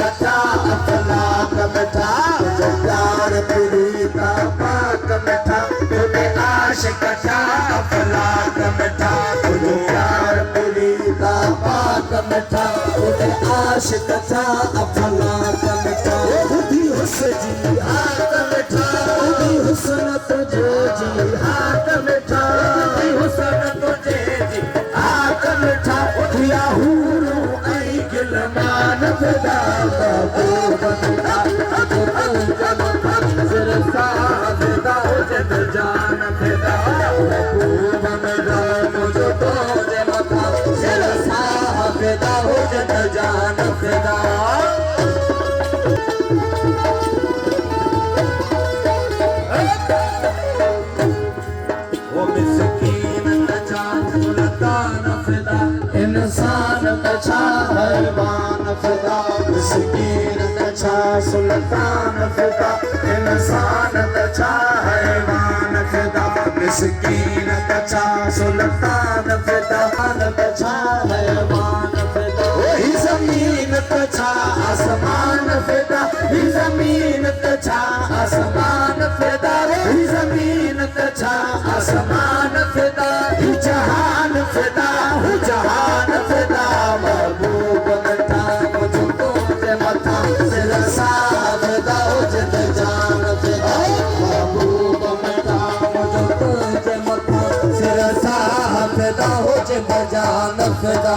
कथा अफलाक मिठा तुझे प्यार प्रीता पाक मिठा तुझे आश कथा अफलाक मिठा तुझे प्यार प्रीता पाक मिठा तुझे आश कथा अफलाक मिठा खुदी हुस्न जी हाक मिठा खुदी हुस्न तुझे जी हाक मिठा खुदी हुस्न तुझे जी हाक मिठा उठिया हूरू आई गिलमान फिदा सिर साफिदा जद जान फिदा महबूब मेरा मुझे तो जे मथा सिर साफिदा जद जान फिदा वो मिस्कीन नचा सुल्तान फिदा इंसान नचा हैवान फिदा मिस्कीन नचा सुल्तान फिदा इंसान नचा हैवान फिदा मिस्कीन नचा सुल्तान फिदा नचा हैवान फिदा वही जमीन तछा आसमान फिदा ही जमीन तछा आसमान फिदा ही जमीन तछा आसमान फिदा ही जहान फिदा हूँ जहान फिदा महबूब मिठा मुझको जे मथा सिर साफिदा जद जान फिदा महबूब मिठा मुझको जे मथा सिर साफिदा जद जान फिदा